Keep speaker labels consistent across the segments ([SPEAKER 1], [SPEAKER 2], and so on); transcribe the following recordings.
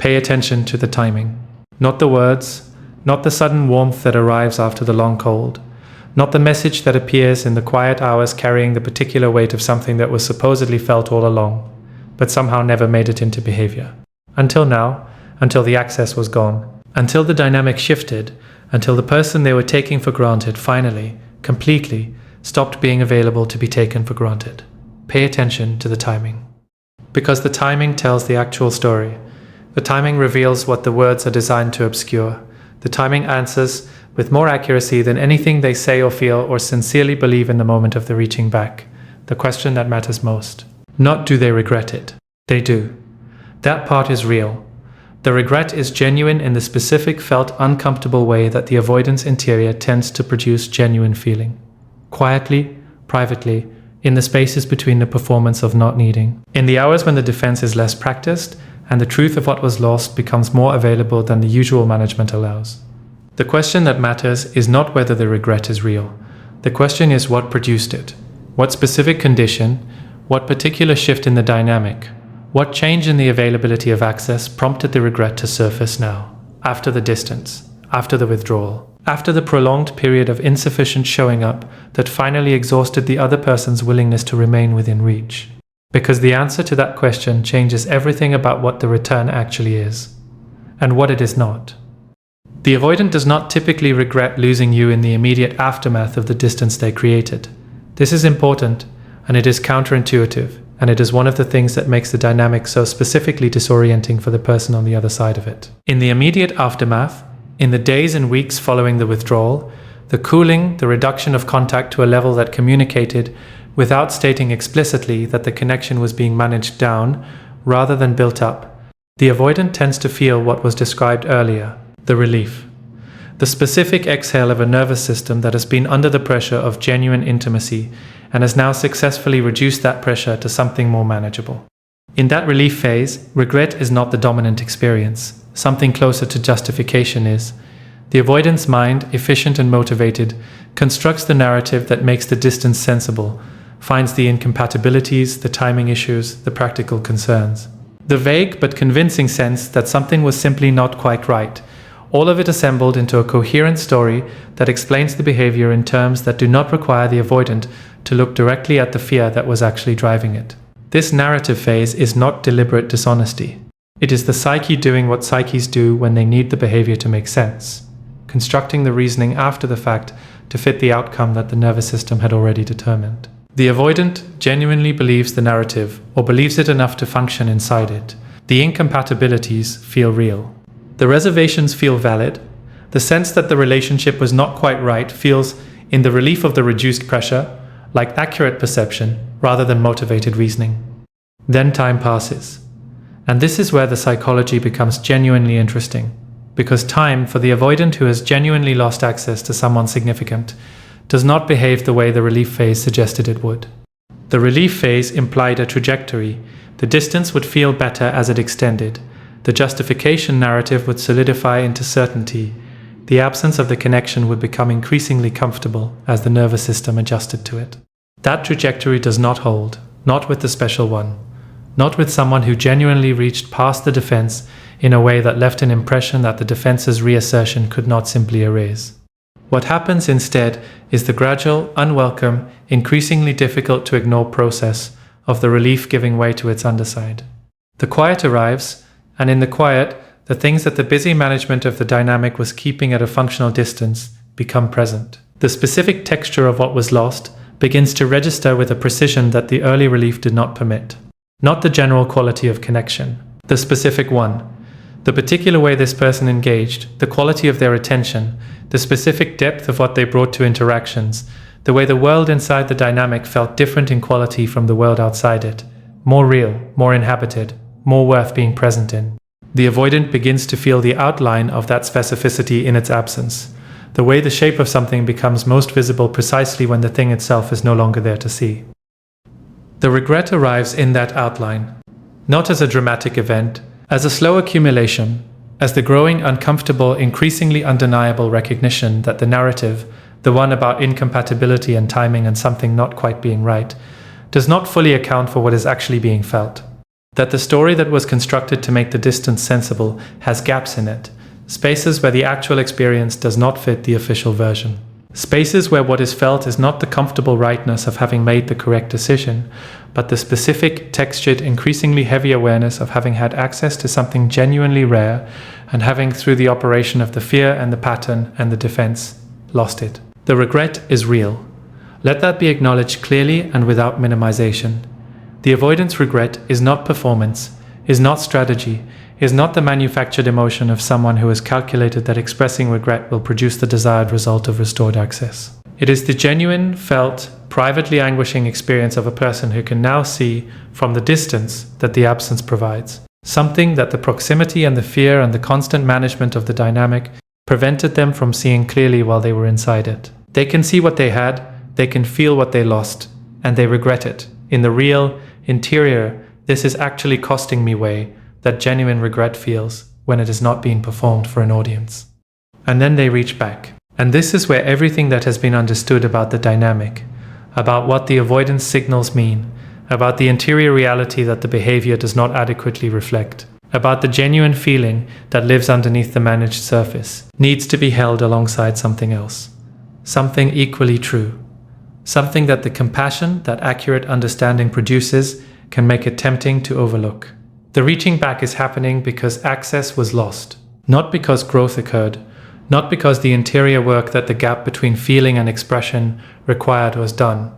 [SPEAKER 1] Pay attention to the timing. Not the words, not the sudden warmth that arrives after the long cold, not the message that appears in the quiet hours carrying the particular weight of something that was supposedly felt all along, but somehow never made it into behavior. Until now, until the access was gone, until the dynamic shifted, until the person they were taking for granted finally, completely, stopped being available to be taken for granted. Pay attention to the timing. Because the timing tells the actual story. The timing reveals what the words are designed to obscure. The timing answers with more accuracy than anything they say or feel or sincerely believe in the moment of the reaching back. The question that matters most. Not do they regret it. They do. That part is real. The regret is genuine in the specific felt uncomfortable way that the avoidance interior tends to produce genuine feeling. Quietly, privately, in the spaces between the performance of not needing. In the hours when the defense is less practiced and the truth of what was lost becomes more available than the usual management allows. The question that matters is not whether the regret is real. The question is what produced it. What specific condition, what particular shift in the dynamic, what change in the availability of access prompted the regret to surface now, after the distance, after the withdrawal, after the prolonged period of insufficient showing up that finally exhausted the other person's willingness to remain within reach. Because the answer to that question changes everything about what the return actually is, and what it is not. The avoidant does not typically regret losing you in the immediate aftermath of the distance they created. This is important, and it is counterintuitive, and it is one of the things that makes the dynamic so specifically disorienting for the person on the other side of it. In the immediate aftermath, in the days and weeks following the withdrawal, the cooling, the reduction of contact to a level that communicated, without stating explicitly that the connection was being managed down rather than built up, the avoidant tends to feel what was described earlier, the relief. The specific exhale of a nervous system that has been under the pressure of genuine intimacy and has now successfully reduced that pressure to something more manageable. In that relief phase, regret is not the dominant experience. Something closer to justification is. The avoidance mind, efficient and motivated, constructs the narrative that makes the distance sensible, finds the incompatibilities, the timing issues, the practical concerns. The vague but convincing sense that something was simply not quite right, all of it assembled into a coherent story that explains the behavior in terms that do not require the avoidant to look directly at the fear that was actually driving it. This narrative phase is not deliberate dishonesty. It is the psyche doing what psyches do when they need the behavior to make sense, constructing the reasoning after the fact to fit the outcome that the nervous system had already determined. The avoidant genuinely believes the narrative, or believes it enough to function inside it. The incompatibilities feel real. The reservations feel valid. The sense that the relationship was not quite right feels, in the relief of the reduced pressure, like accurate perception rather than motivated reasoning. Then time passes. And this is where the psychology becomes genuinely interesting, because time, for the avoidant who has genuinely lost access to someone significant, does not behave the way the relief phase suggested it would. The relief phase implied a trajectory. The distance would feel better as it extended. The justification narrative would solidify into certainty. The absence of the connection would become increasingly comfortable as the nervous system adjusted to it. That trajectory does not hold, not with the special one, not with someone who genuinely reached past the defense in a way that left an impression that the defense's reassertion could not simply erase. What happens instead is the gradual, unwelcome, increasingly difficult to ignore process of the relief giving way to its underside. The quiet arrives, and in the quiet, the things that the busy management of the dynamic was keeping at a functional distance become present. The specific texture of what was lost begins to register with a precision that the early relief did not permit. Not the general quality of connection, the specific one. The particular way this person engaged, the quality of their attention, the specific depth of what they brought to interactions, the way the world inside the dynamic felt different in quality from the world outside it, more real, more inhabited, more worth being present in. The avoidant begins to feel the outline of that specificity in its absence, the way the shape of something becomes most visible precisely when the thing itself is no longer there to see. The regret arrives in that outline, not as a dramatic event, as a slow accumulation, as the growing, uncomfortable, increasingly undeniable recognition that the narrative, the one about incompatibility and timing and something not quite being right, does not fully account for what is actually being felt. That the story that was constructed to make the distance sensible has gaps in it, spaces where the actual experience does not fit the official version. Spaces where what is felt is not the comfortable rightness of having made the correct decision, but the specific, textured, increasingly heavy awareness of having had access to something genuinely rare and having, through the operation of the fear and the pattern and the defense, lost it. The regret is real. Let that be acknowledged clearly and without minimization. The avoidance regret is not performance, is not strategy, is not the manufactured emotion of someone who has calculated that expressing regret will produce the desired result of restored access. It is the genuine, felt, privately anguishing experience of a person who can now see, from the distance, that the absence provides. Something that the proximity and the fear and the constant management of the dynamic prevented them from seeing clearly while they were inside it. They can see what they had, they can feel what they lost, and they regret it. In the real, interior, this is actually costing me way, that genuine regret feels when it is not being performed for an audience. And then they reach back. And this is where everything that has been understood about the dynamic, about what the avoidance signals mean, about the interior reality that the behavior does not adequately reflect, about the genuine feeling that lives underneath the managed surface, needs to be held alongside something else. Something equally true. Something that the compassion that accurate understanding produces can make it tempting to overlook. The reaching back is happening because access was lost, not because growth occurred, not because the interior work that the gap between feeling and expression required was done,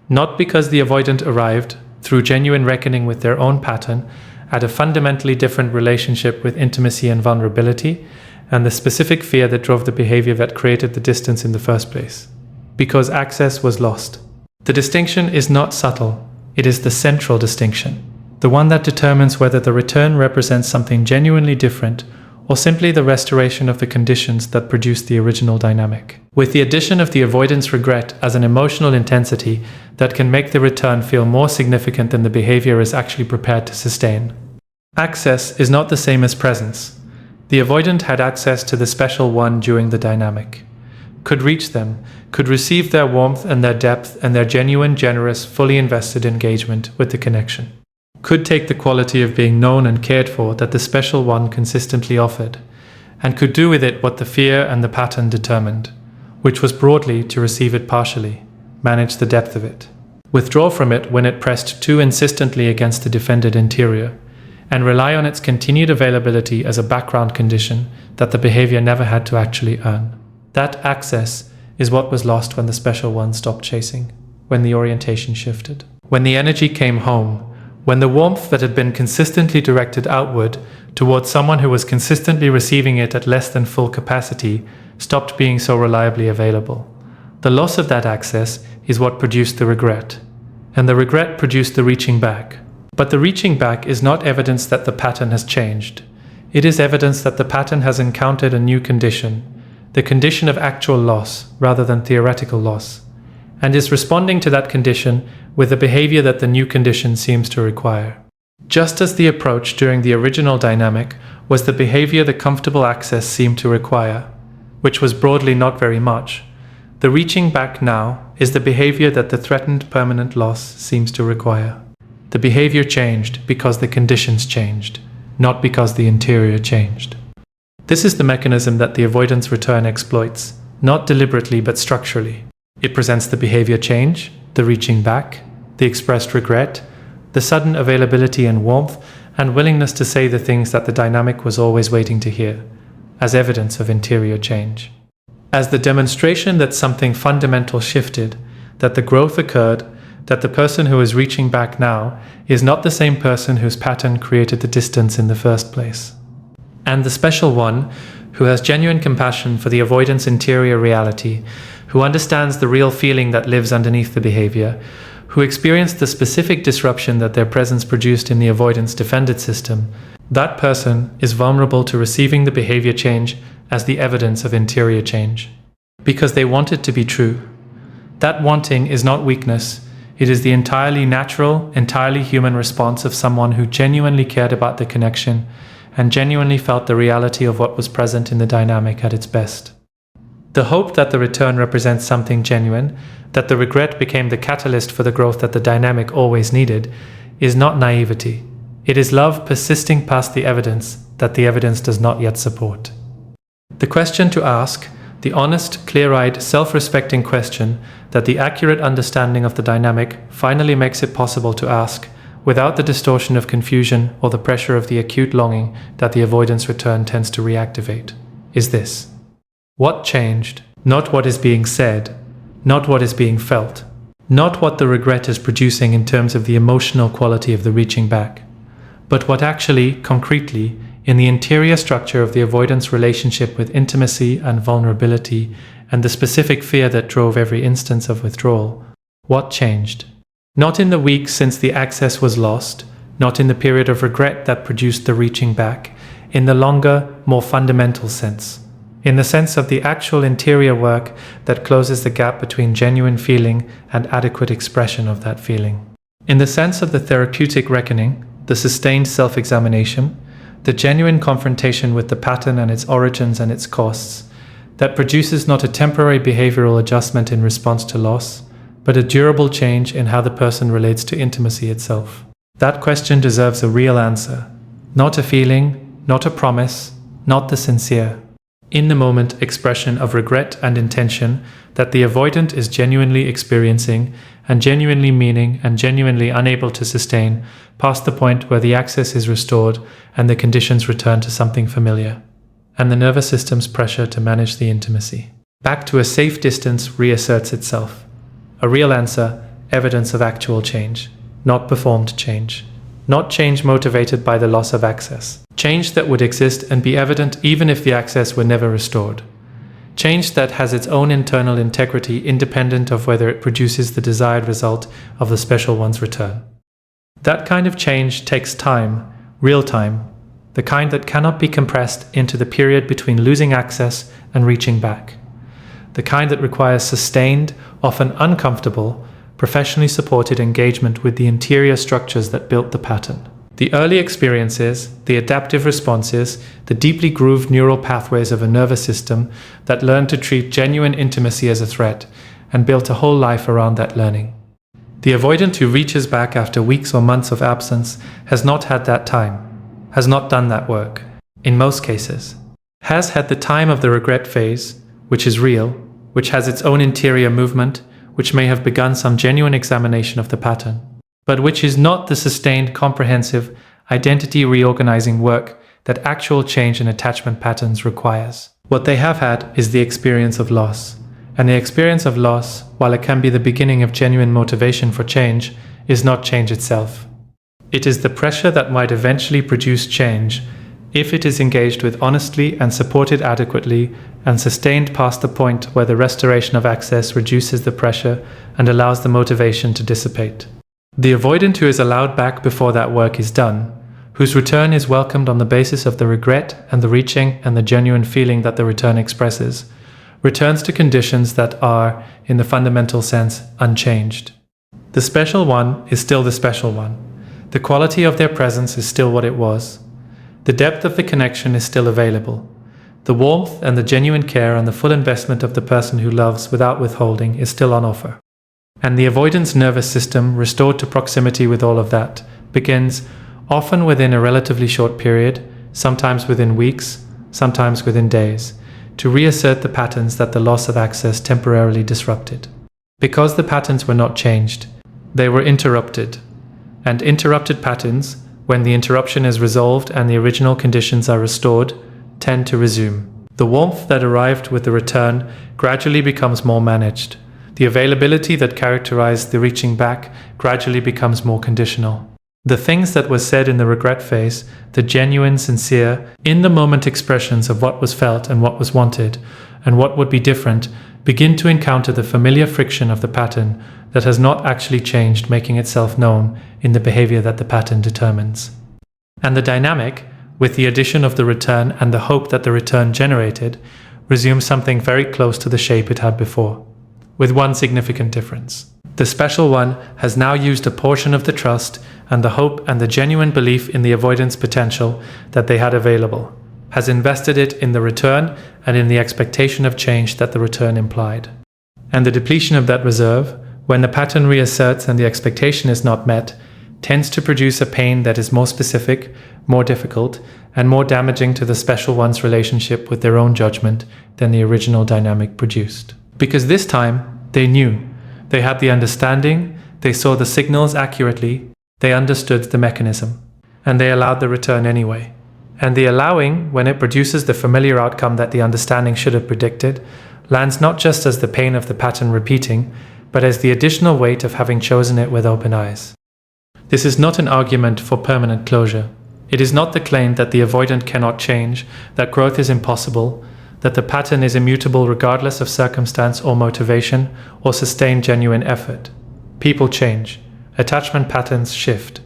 [SPEAKER 1] not because the avoidant arrived, through genuine reckoning with their own pattern, at a fundamentally different relationship with intimacy and vulnerability, and the specific fear that drove the behavior that created the distance in the first place. Because access was lost. The distinction is not subtle, it is the central distinction. The one that determines whether the return represents something genuinely different or simply the restoration of the conditions that produced the original dynamic. With the addition of the avoidance regret as an emotional intensity that can make the return feel more significant than the behavior is actually prepared to sustain. Access is not the same as presence. The avoidant had access to the special one during the dynamic, could reach them, could receive their warmth and their depth and their genuine, generous, fully invested engagement with the connection. Could take the quality of being known and cared for that the special one consistently offered, and could do with it what the fear and the pattern determined, which was broadly to receive it partially, manage the depth of it, withdraw from it when it pressed too insistently against the defended interior, and rely on its continued availability as a background condition that the behavior never had to actually earn. That access is what was lost when the special one stopped chasing, when the orientation shifted, when the energy came home, when the warmth that had been consistently directed outward towards someone who was consistently receiving it at less than full capacity stopped being so reliably available. The loss of that access is what produced the regret, and the regret produced the reaching back. But the reaching back is not evidence that the pattern has changed. It is evidence that the pattern has encountered a new condition, the condition of actual loss rather than theoretical loss, and is responding to that condition with the behavior that the new condition seems to require. Just as the approach during the original dynamic was the behavior the comfortable access seemed to require, which was broadly not very much, the reaching back now is the behavior that the threatened permanent loss seems to require. The behavior changed because the conditions changed, not because the interior changed. This is the mechanism that the avoidance return exploits, not deliberately but structurally. It presents the behavior change, the reaching back, the expressed regret, the sudden availability and warmth, and willingness to say the things that the dynamic was always waiting to hear, as evidence of interior change. As the demonstration that something fundamental shifted, that the growth occurred, that the person who is reaching back now is not the same person whose pattern created the distance in the first place. And the special one, who has genuine compassion for the avoidance interior reality, who understands the real feeling that lives underneath the behavior, who experienced the specific disruption that their presence produced in the avoidance defended system, that person is vulnerable to receiving the behavior change as the evidence of interior change. Because they want it to be true. That wanting is not weakness, it is the entirely natural, entirely human response of someone who genuinely cared about the connection and genuinely felt the reality of what was present in the dynamic at its best. The hope that the return represents something genuine, that the regret became the catalyst for the growth that the dynamic always needed, is not naivety. It is love persisting past the evidence that the evidence does not yet support. The question to ask, the honest, clear-eyed, self-respecting question that the accurate understanding of the dynamic finally makes it possible to ask, without the distortion of confusion or the pressure of the acute longing that the avoidance return tends to reactivate, is this: what changed? Not what is being said, not what is being felt, not what the regret is producing in terms of the emotional quality of the reaching back, but what actually, concretely, in the interior structure of the avoidance relationship with intimacy and vulnerability and the specific fear that drove every instance of withdrawal, what changed? Not in the weeks since the access was lost, not in the period of regret that produced the reaching back, in the longer, more fundamental sense. In the sense of the actual interior work that closes the gap between genuine feeling and adequate expression of that feeling. In the sense of the therapeutic reckoning, the sustained self-examination, the genuine confrontation with the pattern and its origins and its costs, that produces not a temporary behavioral adjustment in response to loss, but a durable change in how the person relates to intimacy itself. That question deserves a real answer, not a feeling, not a promise, not the sincere, in-the-moment expression of regret and intention that the avoidant is genuinely experiencing and genuinely meaning and genuinely unable to sustain past the point where the access is restored and the conditions return to something familiar, and the nervous system's pressure to manage the intimacy back to a safe distance reasserts itself. A real answer, evidence of actual change, not performed change. Not change motivated by the loss of access. Change that would exist and be evident even if the access were never restored. Change that has its own internal integrity independent of whether it produces the desired result of the special one's return. That kind of change takes time, real time, the kind that cannot be compressed into the period between losing access and reaching back. The kind that requires sustained, often uncomfortable, professionally supported engagement with the interior structures that built the pattern. The early experiences, the adaptive responses, the deeply grooved neural pathways of a nervous system that learned to treat genuine intimacy as a threat and built a whole life around that learning. The avoidant who reaches back after weeks or months of absence has not had that time, has not done that work, in most cases, has had the time of the regret phase, which is real, which has its own interior movement, which may have begun some genuine examination of the pattern, but which is not the sustained, comprehensive, identity reorganizing work that actual change in attachment patterns requires. What they have had is the experience of loss, and the experience of loss, while it can be the beginning of genuine motivation for change, is not change itself. It is the pressure that might eventually produce change if it is engaged with honestly and supported adequately and sustained past the point where the restoration of access reduces the pressure and allows the motivation to dissipate. The avoidant who is allowed back before that work is done, whose return is welcomed on the basis of the regret and the reaching and the genuine feeling that the return expresses, returns to conditions that are, in the fundamental sense, unchanged. The special one is still the special one. The quality of their presence is still what it was. The depth of the connection is still available. The warmth and the genuine care and the full investment of the person who loves without withholding is still on offer. And the avoidance nervous system, restored to proximity with all of that, begins, often within a relatively short period, sometimes within weeks, sometimes within days, to reassert the patterns that the loss of access temporarily disrupted. Because the patterns were not changed, they were interrupted. And interrupted patterns, when the interruption is resolved and the original conditions are restored, tend to resume. The warmth that arrived with the return gradually becomes more managed. The availability that characterized the reaching back gradually becomes more conditional. The things that were said in the regret phase, the genuine, sincere, in-the-moment expressions of what was felt and what was wanted, and what would be different, begin to encounter the familiar friction of the pattern that has not actually changed, making itself known in the behavior that the pattern determines. And the dynamic, with the addition of the return and the hope that the return generated, resumes something very close to the shape it had before, with one significant difference. The special one has now used a portion of the trust and the hope and the genuine belief in the avoidance potential that they had available, has invested it in the return and in the expectation of change that the return implied. And the depletion of that reserve, when the pattern reasserts and the expectation is not met, tends to produce a pain that is more specific, more difficult, and more damaging to the special one's relationship with their own judgment than the original dynamic produced. Because this time, they knew. They had the understanding, they saw the signals accurately, they understood the mechanism, and they allowed the return anyway. And the allowing, when it produces the familiar outcome that the understanding should have predicted, lands not just as the pain of the pattern repeating, but as the additional weight of having chosen it with open eyes. This is not an argument for permanent closure. It is not the claim that the avoidant cannot change, that growth is impossible, that the pattern is immutable regardless of circumstance or motivation or sustained genuine effort. People change. Attachment patterns shift.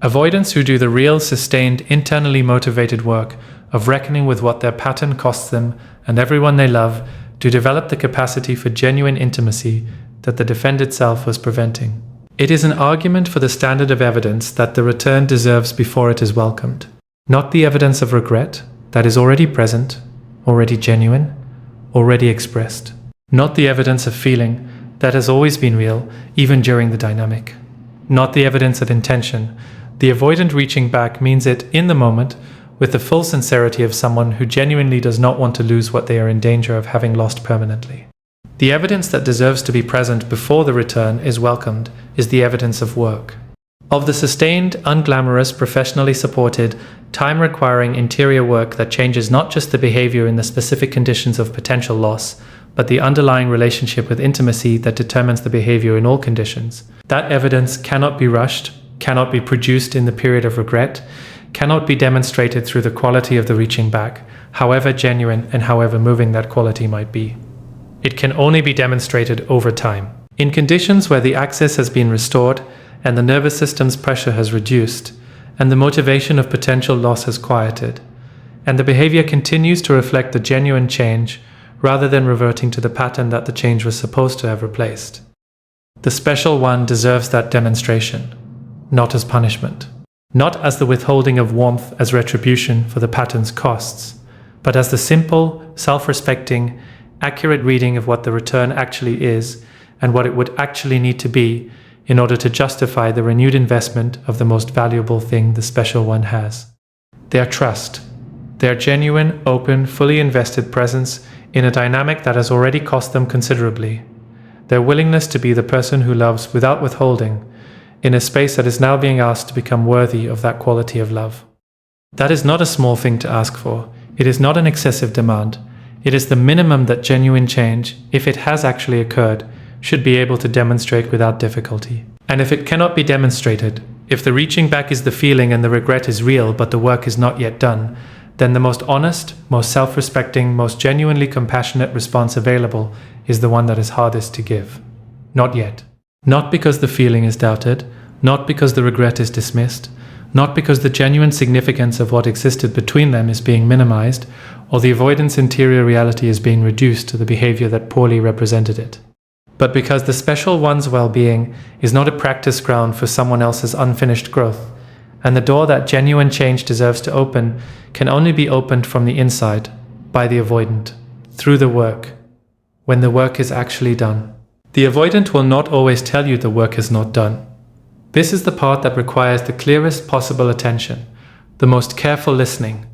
[SPEAKER 1] Avoidants who do the real, sustained, internally motivated work of reckoning with what their pattern costs them and everyone they love do develop the capacity for genuine intimacy that the defended self was preventing. It is an argument for the standard of evidence that the return deserves before it is welcomed, not the evidence of regret that is already present, already genuine, already expressed, not the evidence of feeling that has always been real, even during the dynamic, not the evidence of intention. The avoidant reaching back means it in the moment with the full sincerity of someone who genuinely does not want to lose what they are in danger of having lost permanently. The evidence that deserves to be present before the return is welcomed is the evidence of work. Of the sustained, unglamorous, professionally supported, time-requiring interior work that changes not just the behavior in the specific conditions of potential loss, but the underlying relationship with intimacy that determines the behavior in all conditions. That evidence cannot be rushed, cannot be produced in the period of regret, cannot be demonstrated through the quality of the reaching back, however genuine and however moving that quality might be. It can only be demonstrated over time. In conditions where the axis has been restored and the nervous system's pressure has reduced, and the motivation of potential loss has quieted, and the behavior continues to reflect the genuine change rather than reverting to the pattern that the change was supposed to have replaced. The special one deserves that demonstration, not as punishment, not as the withholding of warmth as retribution for the pattern's costs, but as the simple, self-respecting, accurate reading of what the return actually is and what it would actually need to be in order to justify the renewed investment of the most valuable thing the special one has. Their trust, their genuine, open, fully invested presence in a dynamic that has already cost them considerably, their willingness to be the person who loves without withholding in a space that is now being asked to become worthy of that quality of love. That is not a small thing to ask for. It is not an excessive demand. It is the minimum that genuine change, if it has actually occurred, should be able to demonstrate without difficulty. And if it cannot be demonstrated, if the reaching back is the feeling and the regret is real but the work is not yet done, then the most honest, most self-respecting, most genuinely compassionate response available is the one that is hardest to give. Not yet. Not because the feeling is doubted, not because the regret is dismissed, not because the genuine significance of what existed between them is being minimized, or the avoidance interior reality is being reduced to the behavior that poorly represented it, but because the special one's well-being is not a practice ground for someone else's unfinished growth, and the door that genuine change deserves to open can only be opened from the inside, by the avoidant, through the work, when the work is actually done. The avoidant will not always tell you the work is not done. This is the part that requires the clearest possible attention, the most careful listening,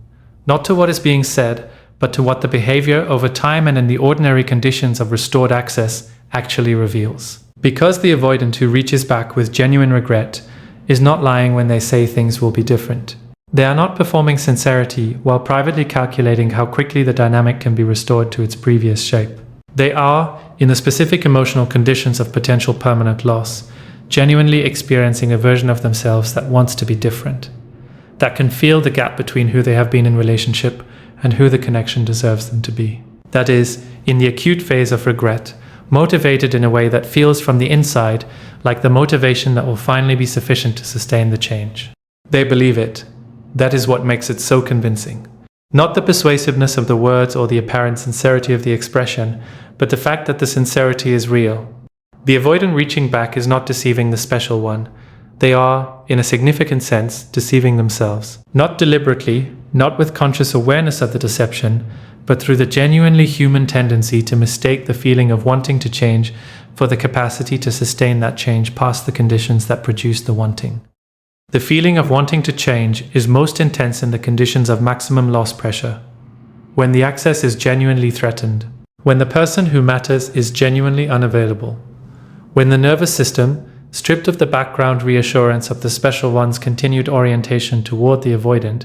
[SPEAKER 1] not to what is being said, but to what the behavior over time and in the ordinary conditions of restored access actually reveals. Because the avoidant who reaches back with genuine regret is not lying when they say things will be different. They are not performing sincerity while privately calculating how quickly the dynamic can be restored to its previous shape. They are, in the specific emotional conditions of potential permanent loss, genuinely experiencing a version of themselves that wants to be different, that can feel the gap between who they have been in relationship and who the connection deserves them to be. That is, in the acute phase of regret, motivated in a way that feels from the inside like the motivation that will finally be sufficient to sustain the change. They believe it. That is what makes it so convincing. Not the persuasiveness of the words or the apparent sincerity of the expression, but the fact that the sincerity is real. The avoidant reaching back is not deceiving the special one. They are, in a significant sense, deceiving themselves. Not deliberately, not with conscious awareness of the deception, but through the genuinely human tendency to mistake the feeling of wanting to change for the capacity to sustain that change past the conditions that produce the wanting. The feeling of wanting to change is most intense in the conditions of maximum loss pressure, when the access is genuinely threatened, when the person who matters is genuinely unavailable, when the nervous system, stripped of the background reassurance of the special one's continued orientation toward the avoidant,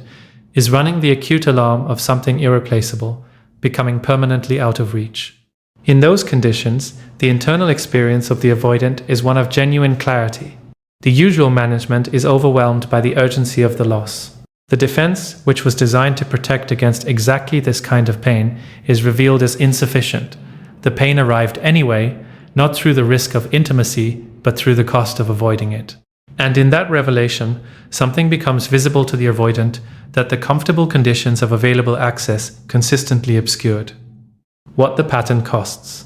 [SPEAKER 1] is running the acute alarm of something irreplaceable, becoming permanently out of reach. In those conditions, the internal experience of the avoidant is one of genuine clarity. The usual management is overwhelmed by the urgency of the loss. The defense, which was designed to protect against exactly this kind of pain, is revealed as insufficient. The pain arrived anyway, not through the risk of intimacy, but through the cost of avoiding it. And in that revelation, something becomes visible to the avoidant that the comfortable conditions of available access consistently obscured. What the pattern costs.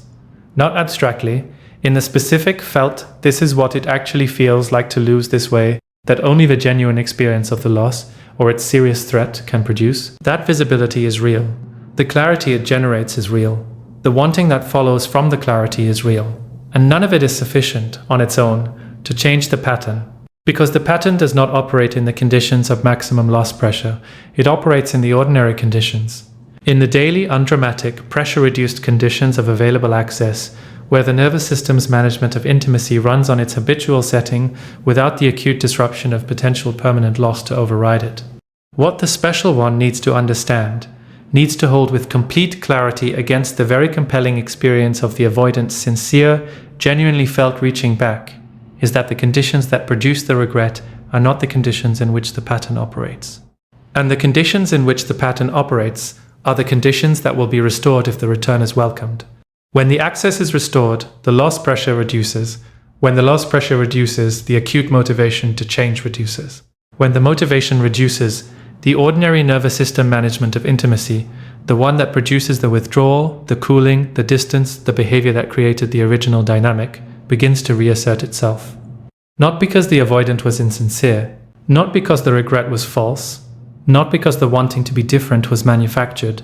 [SPEAKER 1] Not abstractly, in the specific felt, this is what it actually feels like to lose this way, that only the genuine experience of the loss, or its serious threat, can produce. That visibility is real. The clarity it generates is real. The wanting that follows from the clarity is real. And none of it is sufficient, on its own, to change the pattern. Because the pattern does not operate in the conditions of maximum loss pressure, it operates in the ordinary conditions. In the daily, undramatic, pressure-reduced conditions of available access, where the nervous system's management of intimacy runs on its habitual setting without the acute disruption of potential permanent loss to override it. What the special one needs to understand, needs to hold with complete clarity against the very compelling experience of the avoidant's sincere, genuinely felt reaching back, is that the conditions that produce the regret are not the conditions in which the pattern operates. And the conditions in which the pattern operates are the conditions that will be restored if the return is welcomed. When the access is restored, the loss pressure reduces. When the loss pressure reduces, the acute motivation to change reduces. When the motivation reduces, the ordinary nervous system management of intimacy, the one that produces the withdrawal, the cooling, the distance, the behavior that created the original dynamic, begins to reassert itself. Not because the avoidant was insincere, not because the regret was false, not because the wanting to be different was manufactured.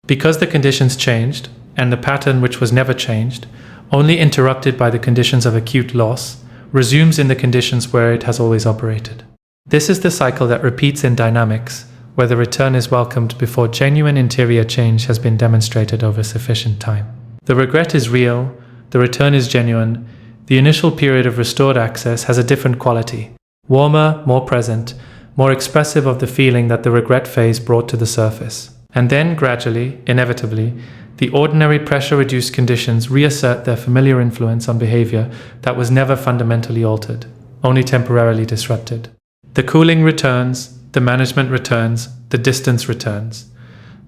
[SPEAKER 1] Because the conditions changed, and the pattern, which was never changed, only interrupted by the conditions of acute loss, resumes in the conditions where it has always operated. This is the cycle that repeats in dynamics, where the return is welcomed before genuine interior change has been demonstrated over sufficient time. The regret is real, the return is genuine, the initial period of restored access has a different quality, warmer, more present, more expressive of the feeling that the regret phase brought to the surface. And then, gradually, inevitably, the ordinary pressure-reduced conditions reassert their familiar influence on behavior that was never fundamentally altered, only temporarily disrupted. The cooling returns, the management returns, the distance returns.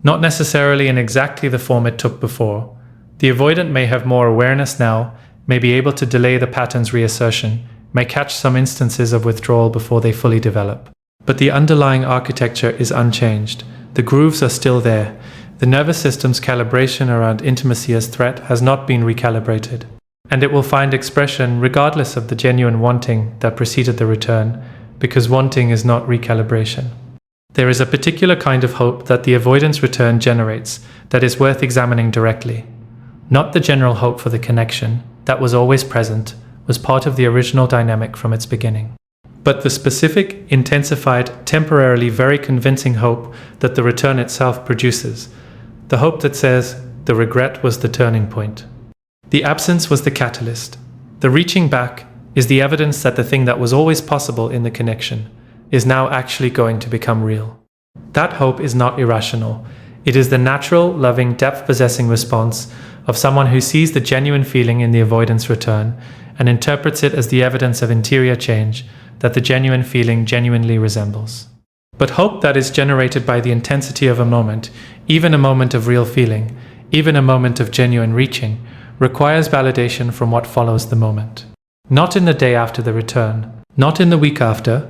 [SPEAKER 1] Not necessarily in exactly the form it took before. The avoidant may have more awareness now, may be able to delay the pattern's reassertion, may catch some instances of withdrawal before they fully develop. But the underlying architecture is unchanged. The grooves are still there. The nervous system's calibration around intimacy as threat has not been recalibrated, and it will find expression regardless of the genuine wanting that preceded the return, because wanting is not recalibration. There is a particular kind of hope that the avoidance return generates that is worth examining directly. Not the general hope for the connection, that was always present, was part of the original dynamic from its beginning. But the specific, intensified, temporarily very convincing hope that the return itself produces. The hope that says, the regret was the turning point. The absence was the catalyst. The reaching back is the evidence that the thing that was always possible in the connection is now actually going to become real. That hope is not irrational. It is the natural, loving, depth-possessing response of someone who sees the genuine feeling in the avoidance return and interprets it as the evidence of interior change that the genuine feeling genuinely resembles. But hope that is generated by the intensity of a moment, even a moment of real feeling, even a moment of genuine reaching, requires validation from what follows the moment. Not in the day after the return, not in the week after,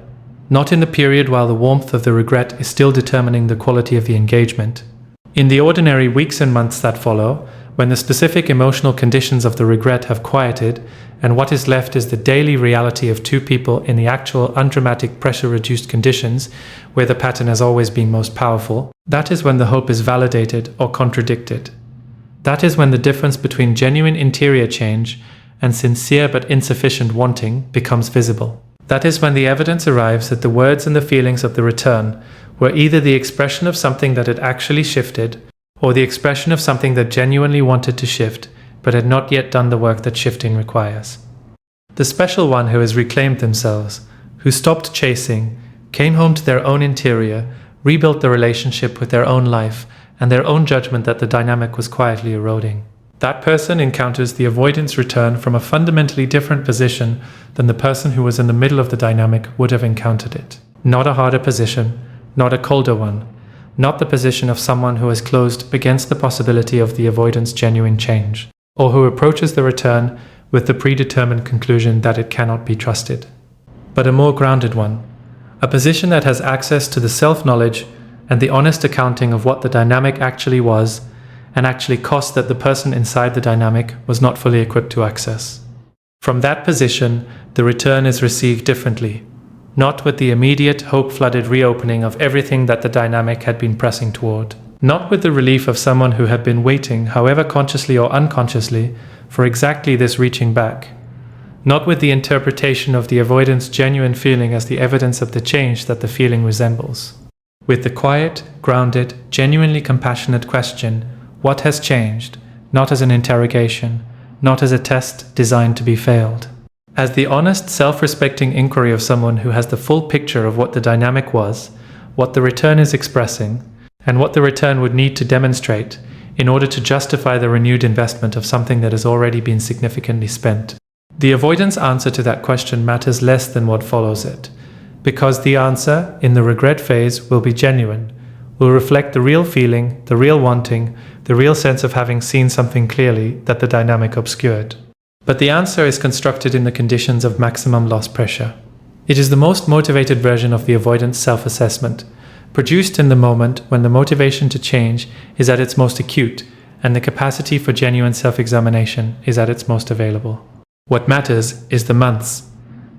[SPEAKER 1] not in the period while the warmth of the regret is still determining the quality of the engagement. In the ordinary weeks and months that follow, when the specific emotional conditions of the regret have quieted, and what is left is the daily reality of two people in the actual undramatic pressure-reduced conditions where the pattern has always been most powerful, that is when the hope is validated or contradicted. That is when the difference between genuine interior change and sincere but insufficient wanting becomes visible. That is when the evidence arrives that the words and the feelings of the return were either the expression of something that had actually shifted, or the expression of something that genuinely wanted to shift, but had not yet done the work that shifting requires. The special one who has reclaimed themselves, who stopped chasing, came home to their own interior, rebuilt the relationship with their own life, and their own judgment that the dynamic was quietly eroding. That person encounters the avoidance return from a fundamentally different position than the person who was in the middle of the dynamic would have encountered it. Not a harder position, not a colder one, not the position of someone who has closed against the possibility of the avoidance genuine change, or who approaches the return with the predetermined conclusion that it cannot be trusted, but a more grounded one, a position that has access to the self-knowledge and the honest accounting of what the dynamic actually was and actually cost that the person inside the dynamic was not fully equipped to access. From that position, the return is received differently, not with the immediate hope-flooded reopening of everything that the dynamic had been pressing toward, not with the relief of someone who had been waiting, however consciously or unconsciously, for exactly this reaching back, not with the interpretation of the avoidance genuine feeling as the evidence of the change that the feeling resembles. With the quiet, grounded, genuinely compassionate question, what has changed, not as an interrogation, not as a test designed to be failed. As the honest, self-respecting inquiry of someone who has the full picture of what the dynamic was, what the return is expressing, and what the return would need to demonstrate in order to justify the renewed investment of something that has already been significantly spent. The avoidance answer to that question matters less than what follows it, because the answer, in the regret phase, will be genuine, will reflect the real feeling, the real wanting, the real sense of having seen something clearly that the dynamic obscured. But the answer is constructed in the conditions of maximum loss pressure. It is the most motivated version of the avoidance self-assessment, produced in the moment when the motivation to change is at its most acute and the capacity for genuine self-examination is at its most available. What matters is the months,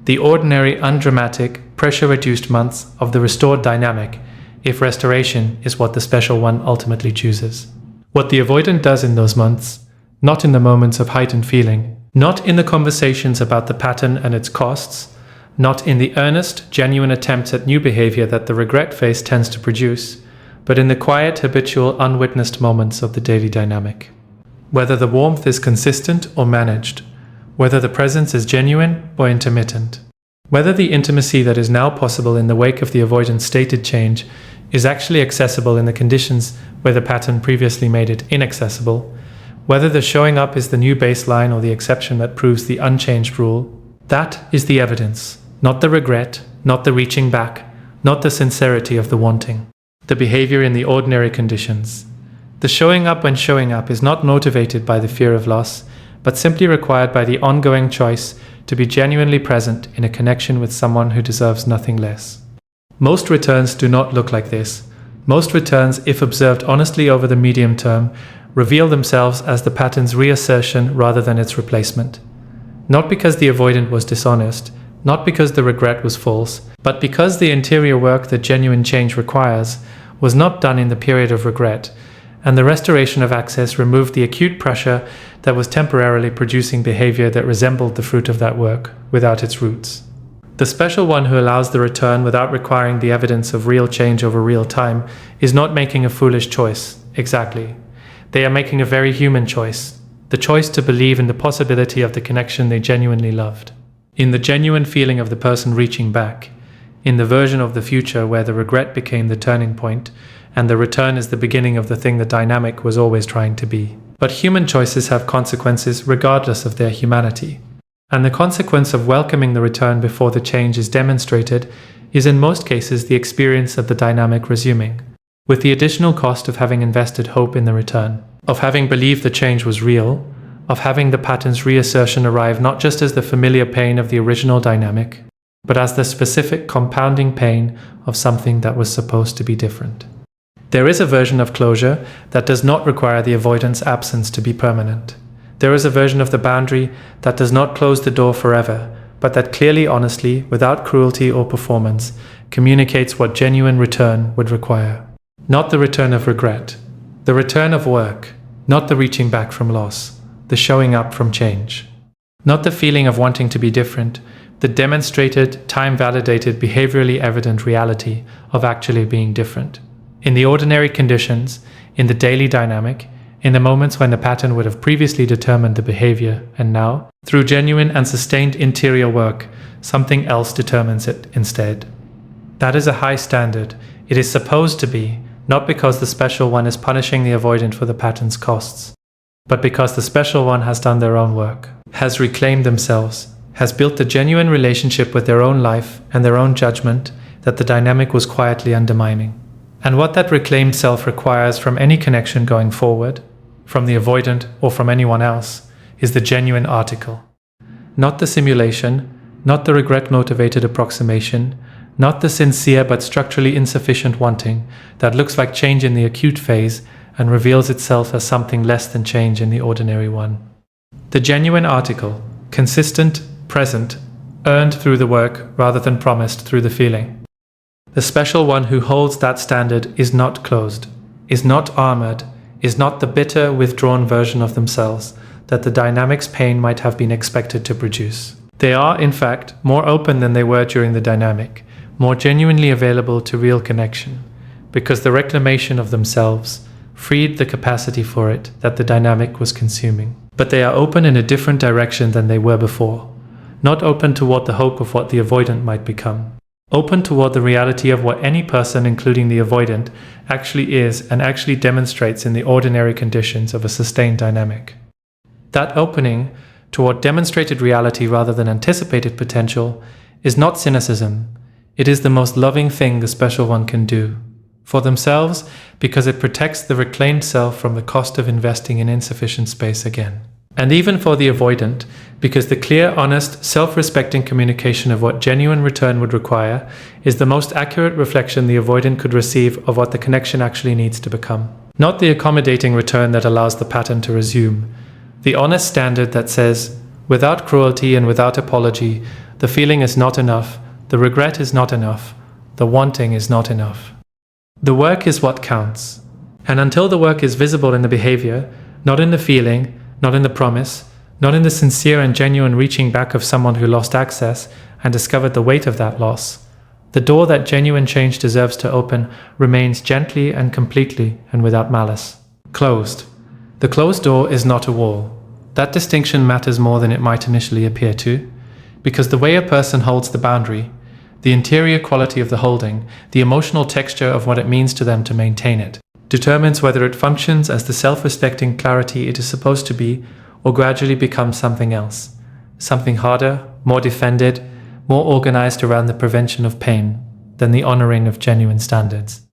[SPEAKER 1] the ordinary, undramatic, pressure-reduced months of the restored dynamic, if restoration is what the special one ultimately chooses. What the avoidant does in those months, not in the moments of heightened feeling, not in the conversations about the pattern and its costs, not in the earnest, genuine attempts at new behavior that the regret phase tends to produce, but in the quiet, habitual, unwitnessed moments of the daily dynamic. Whether the warmth is consistent or managed, whether the presence is genuine or intermittent, whether the intimacy that is now possible in the wake of the avoidant stated change is actually accessible in the conditions where the pattern previously made it inaccessible, whether the showing up is the new baseline or the exception that proves the unchanged rule, that is the evidence, not the regret, not the reaching back, not the sincerity of the wanting, the behavior in the ordinary conditions. The showing up when showing up is not motivated by the fear of loss, but simply required by the ongoing choice to be genuinely present in a connection with someone who deserves nothing less. Most returns do not look like this. Most returns, if observed honestly over the medium term, reveal themselves as the pattern's reassertion rather than its replacement. Not because the avoidant was dishonest, not because the regret was false, but because the interior work that genuine change requires was not done in the period of regret, and the restoration of access removed the acute pressure that was temporarily producing behavior that resembled the fruit of that work without its roots. The special one who allows the return without requiring the evidence of real change over real time is not making a foolish choice, exactly. They are making a very human choice, the choice to believe in the possibility of the connection they genuinely loved, in the genuine feeling of the person reaching back, in the version of the future where the regret became the turning point, and the return is the beginning of the thing the dynamic was always trying to be. But human choices have consequences regardless of their humanity. And the consequence of welcoming the return before the change is demonstrated is in most cases the experience of the dynamic resuming, with the additional cost of having invested hope in the return, of having believed the change was real, of having the pattern's reassertion arrive not just as the familiar pain of the original dynamic, but as the specific compounding pain of something that was supposed to be different. There is a version of closure that does not require the avoidance absence to be permanent. There is a version of the boundary that does not close the door forever, but that clearly, honestly, without cruelty or performance, communicates what genuine return would require. Not the return of regret, the return of work, not the reaching back from loss, the showing up from change. Not the feeling of wanting to be different, the demonstrated, time-validated, behaviorally evident reality of actually being different. In the ordinary conditions, in the daily dynamic, in the moments when the pattern would have previously determined the behavior, and now, through genuine and sustained interior work, something else determines it instead. That is a high standard. It is supposed to be, not because the special one is punishing the avoidant for the pattern's costs, but because the special one has done their own work, has reclaimed themselves, has built a genuine relationship with their own life and their own judgment that the dynamic was quietly undermining. And what that reclaimed self requires from any connection going forward, from the avoidant or from anyone else, is the genuine article. Not the simulation, not the regret-motivated approximation, not the sincere but structurally insufficient wanting that looks like change in the acute phase and reveals itself as something less than change in the ordinary one. The genuine article, consistent, present, earned through the work rather than promised through the feeling. The special one who holds that standard is not closed, is not armored, is not the bitter, withdrawn version of themselves that the dynamic's pain might have been expected to produce. They are, in fact, more open than they were during the dynamic, more genuinely available to real connection, because the reclamation of themselves freed the capacity for it that the dynamic was consuming. But they are open in a different direction than they were before, not open toward the hope of what the avoidant might become. Open toward the reality of what any person, including the avoidant, actually is and actually demonstrates in the ordinary conditions of a sustained dynamic. That opening toward demonstrated reality rather than anticipated potential is not cynicism. It is the most loving thing the special one can do. For themselves, because it protects the reclaimed self from the cost of investing in insufficient space again. And even for the avoidant, because the clear, honest, self-respecting communication of what genuine return would require is the most accurate reflection the avoidant could receive of what the connection actually needs to become. Not the accommodating return that allows the pattern to resume. The honest standard that says, without cruelty and without apology, the feeling is not enough, the regret is not enough, the wanting is not enough. The work is what counts. And until the work is visible in the behavior, not in the feeling, not in the promise, not in the sincere and genuine reaching back of someone who lost access and discovered the weight of that loss, the door that genuine change deserves to open remains gently and completely and without malice. Closed. The closed door is not a wall. That distinction matters more than it might initially appear to, because the way a person holds the boundary, the interior quality of the holding, the emotional texture of what it means to them to maintain it, determines whether it functions as the self-respecting clarity it is supposed to be or gradually becomes something else, something harder, more defended, more organized around the prevention of pain than the honoring of genuine standards.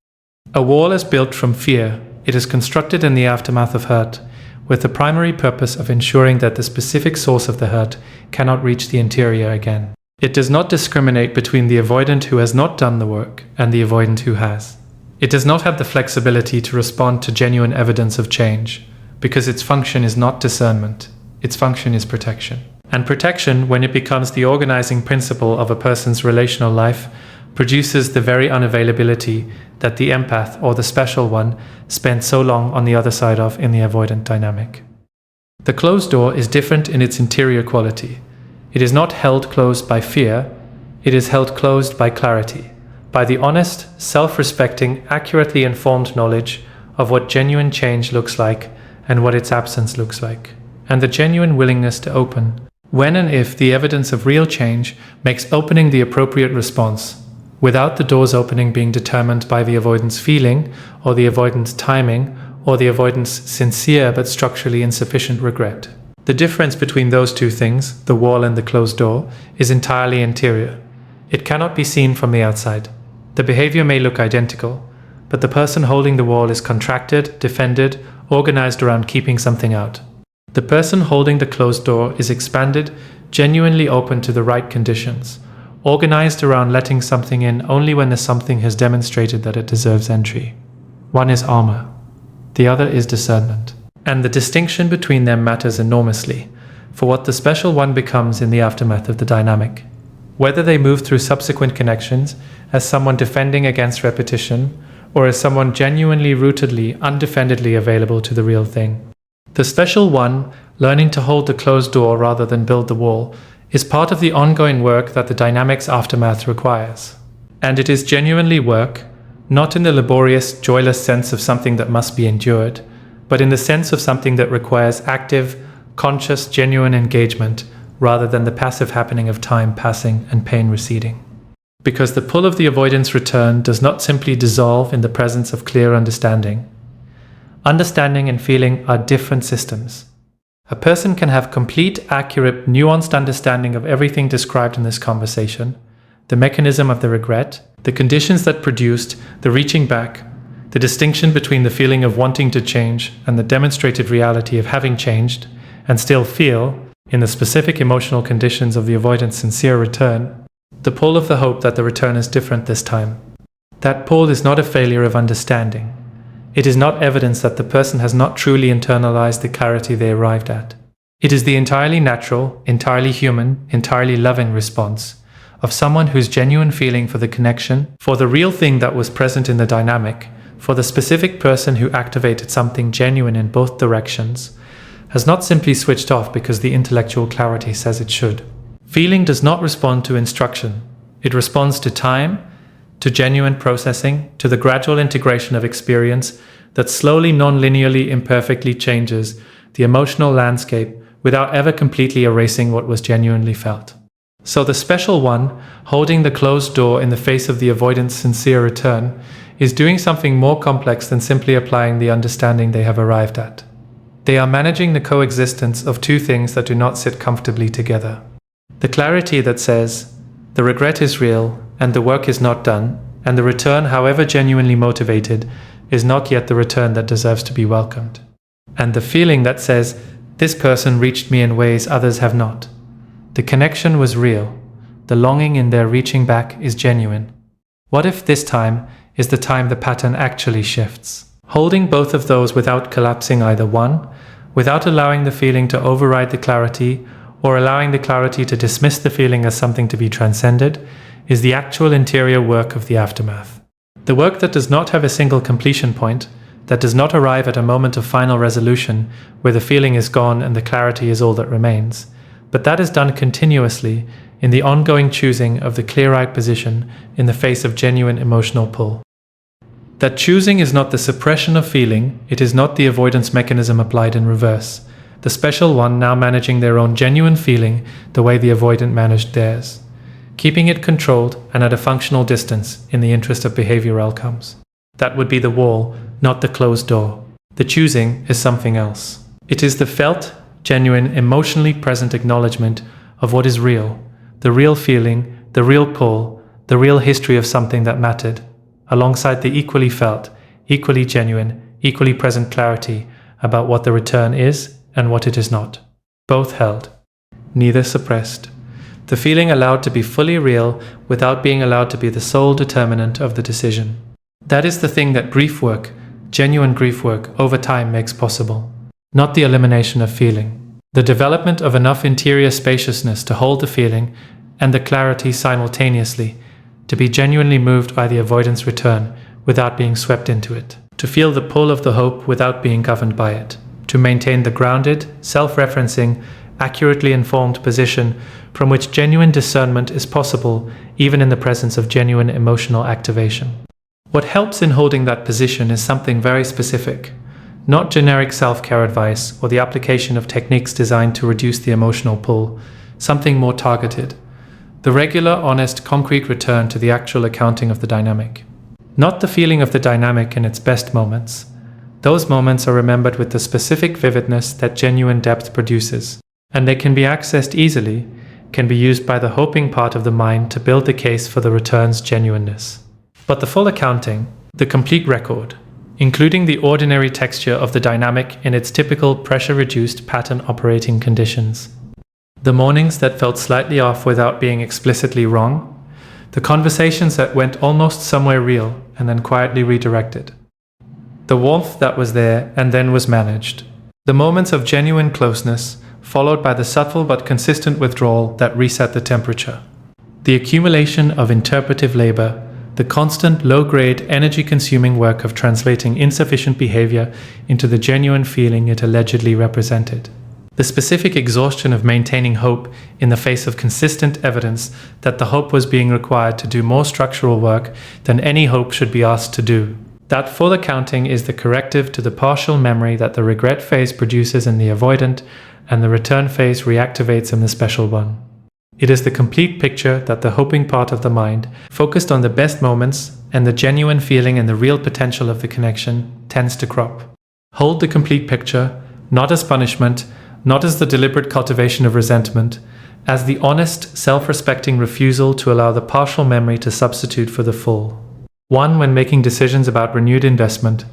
[SPEAKER 1] A wall is built from fear. It is constructed in the aftermath of hurt, with the primary purpose of ensuring that the specific source of the hurt cannot reach the interior again. It does not discriminate between the avoidant who has not done the work and the avoidant who has. It does not have the flexibility to respond to genuine evidence of change, because its function is not discernment, its function is protection. And protection, when it becomes the organizing principle of a person's relational life, produces the very unavailability that the empath or the special one spent so long on the other side of in the avoidant dynamic. The closed door is different in its interior quality. It is not held closed by fear, it is held closed by clarity, by the honest, self-respecting, accurately informed knowledge of what genuine change looks like and what its absence looks like, and the genuine willingness to open, when and if the evidence of real change makes opening the appropriate response, without the door's opening being determined by the avoidant's feeling, or the avoidant's timing, or the avoidant's sincere but structurally insufficient regret. The difference between those two things, the wall and the closed door, is entirely interior. It cannot be seen from the outside. The behavior may look identical, but the person holding the wall is contracted, defended, organized around keeping something out. The person holding the closed door is expanded, genuinely open to the right conditions, organized around letting something in only when the something has demonstrated that it deserves entry. One is armor, the other is discernment. And the distinction between them matters enormously for what the special one becomes in the aftermath of the dynamic. Whether they move through subsequent connections as someone defending against repetition, or as someone genuinely, rootedly, undefendedly available to the real thing. The special one, learning to hold the closed door rather than build the wall, is part of the ongoing work that the dynamics aftermath requires. And it is genuinely work, not in the laborious, joyless sense of something that must be endured, but in the sense of something that requires active, conscious, genuine engagement rather than the passive happening of time passing and pain receding. Because the pull of the avoidance return does not simply dissolve in the presence of clear understanding. Understanding and feeling are different systems. A person can have complete, accurate, nuanced understanding of everything described in this conversation, the mechanism of the regret, the conditions that produced the reaching back, the distinction between the feeling of wanting to change and the demonstrated reality of having changed, and still feel, in the specific emotional conditions of the avoidant's sincere return, the pull of the hope that the return is different this time. That pull is not a failure of understanding. It is not evidence that the person has not truly internalized the clarity they arrived at. It is the entirely natural, entirely human, entirely loving response of someone whose genuine feeling for the connection, for the real thing that was present in the dynamic, for the specific person who activated something genuine in both directions, has not simply switched off because the intellectual clarity says it should. Feeling does not respond to instruction. It responds to time, to genuine processing, to the gradual integration of experience that slowly, non-linearly, imperfectly changes the emotional landscape without ever completely erasing what was genuinely felt. So the special one, holding the closed door in the face of the avoidant's sincere return, is doing something more complex than simply applying the understanding they have arrived at. They are managing the coexistence of two things that do not sit comfortably together. The clarity that says, the regret is real and the work is not done, and the return, however genuinely motivated, is not yet the return that deserves to be welcomed. And the feeling that says, this person reached me in ways others have not. The connection was real. The longing in their reaching back is genuine. What if this time is the time the pattern actually shifts? Holding both of those without collapsing either one, without allowing the feeling to override the clarity, or allowing the clarity to dismiss the feeling as something to be transcended, is the actual interior work of the aftermath. The work that does not have a single completion point, that does not arrive at a moment of final resolution where the feeling is gone and the clarity is all that remains, but that is done continuously in the ongoing choosing of the clear-eyed position in the face of genuine emotional pull. That choosing is not the suppression of feeling, it is not the avoidance mechanism applied in reverse, the special one now managing their own genuine feeling the way the avoidant managed theirs, keeping it controlled and at a functional distance in the interest of behavioral outcomes. That would be the wall, not the closed door. The choosing is something else. It is the felt, genuine, emotionally present acknowledgement of what is real, the real feeling, the real pull, the real history of something that mattered, alongside the equally felt, equally genuine, equally present clarity about what the return is and what it is not. Both held, neither suppressed. The feeling allowed to be fully real without being allowed to be the sole determinant of the decision. That is the thing that grief work, genuine grief work, over time makes possible. Not the elimination of feeling. The development of enough interior spaciousness to hold the feeling and the clarity simultaneously, to be genuinely moved by the avoidance return without being swept into it, to feel the pull of the hope without being governed by it, to maintain the grounded, self-referencing, accurately informed position from which genuine discernment is possible even in the presence of genuine emotional activation. What helps in holding that position is something very specific, not generic self-care advice or the application of techniques designed to reduce the emotional pull, something more targeted. The regular, honest, concrete return to the actual accounting of the dynamic. Not the feeling of the dynamic in its best moments. Those moments are remembered with the specific vividness that genuine depth produces, and they can be accessed easily, can be used by the hoping part of the mind to build the case for the return's genuineness. But the full accounting, the complete record, including the ordinary texture of the dynamic in its typical pressure-reduced pattern operating conditions. The mornings that felt slightly off without being explicitly wrong, the conversations that went almost somewhere real and then quietly redirected. The warmth that was there and then was managed. The moments of genuine closeness, followed by the subtle but consistent withdrawal that reset the temperature. The accumulation of interpretive labor, the constant low-grade, energy-consuming work of translating insufficient behavior into the genuine feeling it allegedly represented. The specific exhaustion of maintaining hope in the face of consistent evidence that the hope was being required to do more structural work than any hope should be asked to do. That full accounting is the corrective to the partial memory that the regret phase produces in the avoidant and the return phase reactivates in the special one. It is the complete picture that the hoping part of the mind, focused on the best moments and the genuine feeling and the real potential of the connection, tends to crop. Hold the complete picture, not as punishment, not as the deliberate cultivation of resentment, as the honest, self-respecting refusal to allow the partial memory to substitute for the full. One when making decisions about renewed investment.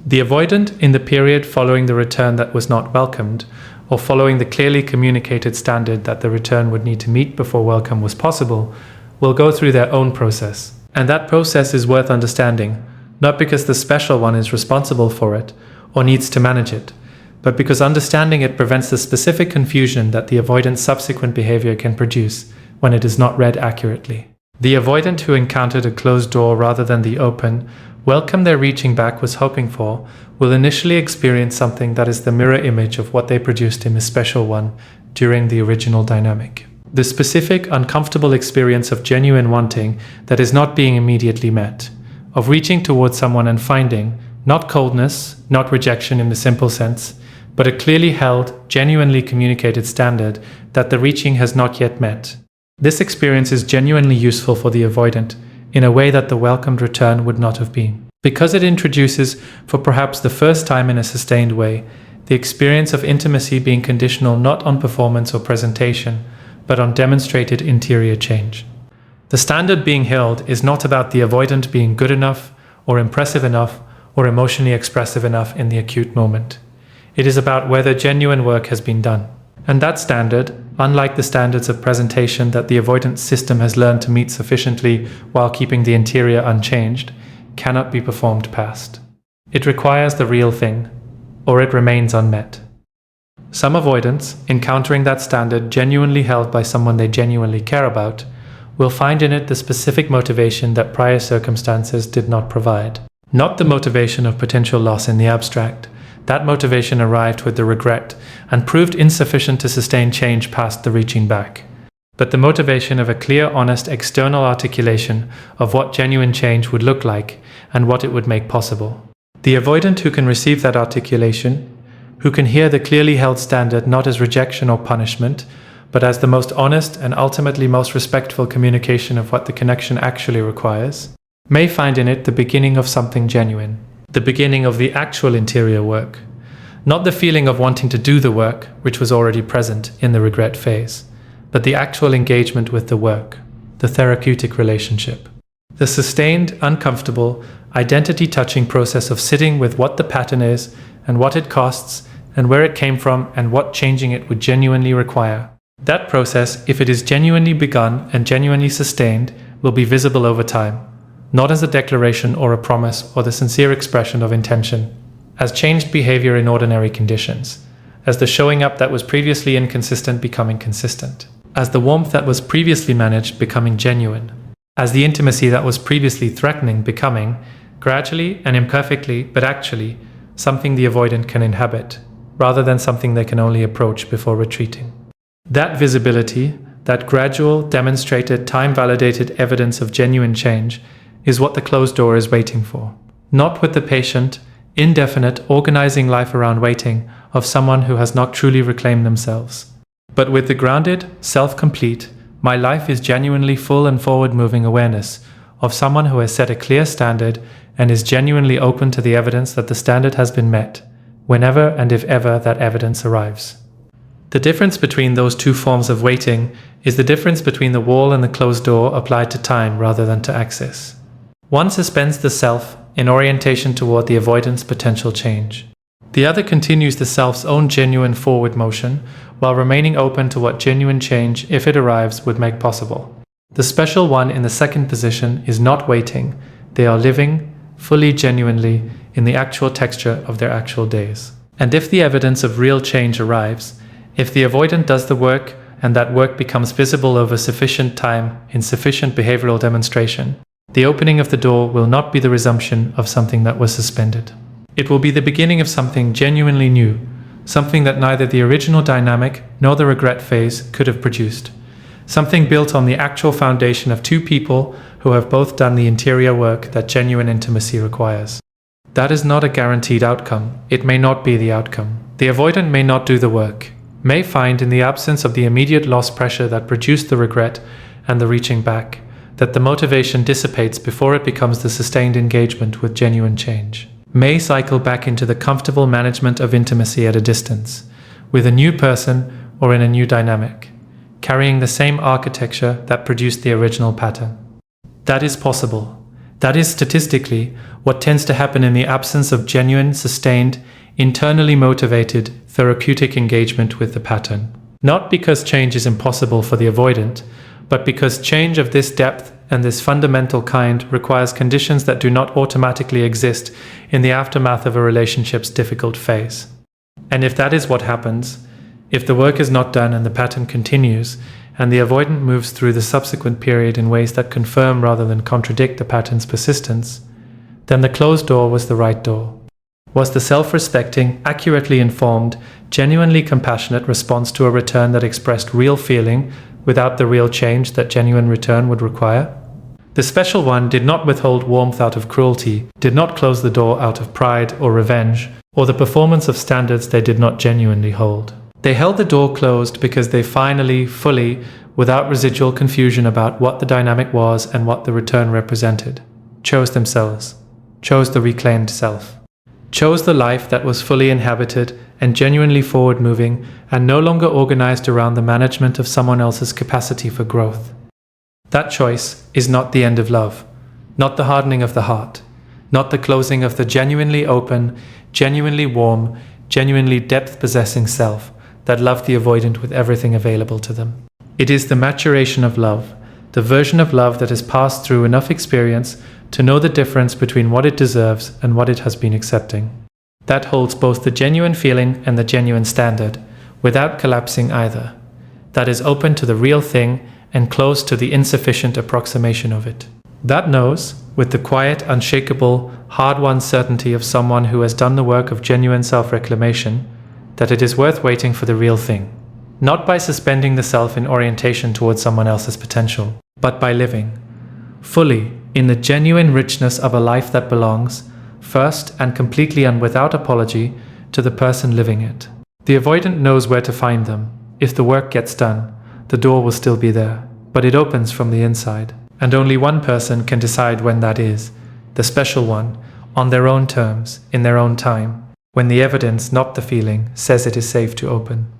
[SPEAKER 1] The avoidant, in the period following the return that was not welcomed, or following the clearly communicated standard that the return would need to meet before welcome was possible, will go through their own process. And that process is worth understanding, not because the special one is responsible for it, or needs to manage it, but because understanding it prevents the specific confusion that the avoidant's subsequent behavior can produce when it is not read accurately. The avoidant who encountered a closed door rather than the open, welcome their reaching back was hoping for, will initially experience something that is the mirror image of what they produced in the special one during the original dynamic. The specific, uncomfortable experience of genuine wanting that is not being immediately met, of reaching towards someone and finding, not coldness, not rejection in the simple sense, but a clearly held, genuinely communicated standard that the reaching has not yet met. This experience is genuinely useful for the avoidant in a way that the welcomed return would not have been, because it introduces, for perhaps the first time in a sustained way, the experience of intimacy being conditional not on performance or presentation, but on demonstrated interior change. The standard being held is not about the avoidant being good enough, or impressive enough, or emotionally expressive enough in the acute moment. It is about whether genuine work has been done. And that standard, unlike the standards of presentation that the avoidance system has learned to meet sufficiently while keeping the interior unchanged, cannot be performed past. It requires the real thing, or it remains unmet. Some avoidants, encountering that standard genuinely held by someone they genuinely care about, will find in it the specific motivation that prior circumstances did not provide. Not the motivation of potential loss in the abstract. That motivation arrived with the regret and proved insufficient to sustain change past the reaching back. But the motivation of a clear, honest, external articulation of what genuine change would look like and what it would make possible. The avoidant who can receive that articulation, who can hear the clearly held standard not as rejection or punishment, but as the most honest and ultimately most respectful communication of what the connection actually requires, may find in it the beginning of something genuine. The beginning of the actual interior work, not the feeling of wanting to do the work, which was already present in the regret phase, but the actual engagement with the work, the therapeutic relationship. The sustained, uncomfortable, identity-touching process of sitting with what the pattern is and what it costs and where it came from and what changing it would genuinely require. That process, if it is genuinely begun and genuinely sustained, will be visible over time. Not as a declaration or a promise or the sincere expression of intention, as changed behavior in ordinary conditions, as the showing up that was previously inconsistent becoming consistent, as the warmth that was previously managed becoming genuine, as the intimacy that was previously threatening becoming, gradually and imperfectly, but actually, something the avoidant can inhabit, rather than something they can only approach before retreating. That visibility, that gradual, demonstrated, time-validated evidence of genuine change is what the closed door is waiting for. Not with the patient, indefinite, organizing life around waiting of someone who has not truly reclaimed themselves, but with the grounded, self-complete, my life is genuinely full and forward-moving awareness of someone who has set a clear standard and is genuinely open to the evidence that the standard has been met, whenever and if ever that evidence arrives. The difference between those two forms of waiting is the difference between the wall and the closed door applied to time rather than to access. One suspends the self in orientation toward the avoidance potential change. The other continues the self's own genuine forward motion while remaining open to what genuine change, if it arrives, would make possible. The special one in the second position is not waiting. They are living, fully genuinely, in the actual texture of their actual days. And if the evidence of real change arrives, if the avoidant does the work and that work becomes visible over sufficient time in sufficient behavioral demonstration, the opening of the door will not be the resumption of something that was suspended. It will be the beginning of something genuinely new, something that neither the original dynamic nor the regret phase could have produced. Something built on the actual foundation of two people who have both done the interior work that genuine intimacy requires. That is not a guaranteed outcome. It may not be the outcome. The avoidant may not do the work, may find in the absence of the immediate loss pressure that produced the regret and the reaching back, that the motivation dissipates before it becomes the sustained engagement with genuine change. May cycle back into the comfortable management of intimacy at a distance, with a new person or in a new dynamic, carrying the same architecture that produced the original pattern. That is possible. That is statistically what tends to happen in the absence of genuine, sustained, internally motivated, therapeutic engagement with the pattern. Not because change is impossible for the avoidant, but because change of this depth and this fundamental kind requires conditions that do not automatically exist in the aftermath of a relationship's difficult phase. And if that is what happens, if the work is not done and the pattern continues, and the avoidant moves through the subsequent period in ways that confirm rather than contradict the pattern's persistence, then the closed door was the right door. Was the self-respecting, accurately informed, genuinely compassionate response to a return that expressed real feeling without the real change that genuine return would require? The special one did not withhold warmth out of cruelty, did not close the door out of pride or revenge, or the performance of standards they did not genuinely hold. They held the door closed because they finally, fully, without residual confusion about what the dynamic was and what the return represented, chose themselves, chose the reclaimed self, chose the life that was fully inhabited and genuinely forward-moving and no longer organized around the management of someone else's capacity for growth. That choice is not the end of love, not the hardening of the heart, not the closing of the genuinely open, genuinely warm, genuinely depth-possessing self that loved the avoidant with everything available to them. It is the maturation of love, the version of love that has passed through enough experience to know the difference between what it deserves and what it has been accepting. That holds both the genuine feeling and the genuine standard, without collapsing either. That is open to the real thing and close to the insufficient approximation of it. That knows, with the quiet, unshakable, hard-won certainty of someone who has done the work of genuine self-reclamation, that it is worth waiting for the real thing. Not by suspending the self in orientation towards someone else's potential, but by living, fully, in the genuine richness of a life that belongs, first and completely and without apology, to the person living it. The avoidant knows where to find them. If the work gets done, the door will still be there, but it opens from the inside. And only one person can decide when that is, the special one, on their own terms, in their own time, when the evidence, not the feeling, says it is safe to open.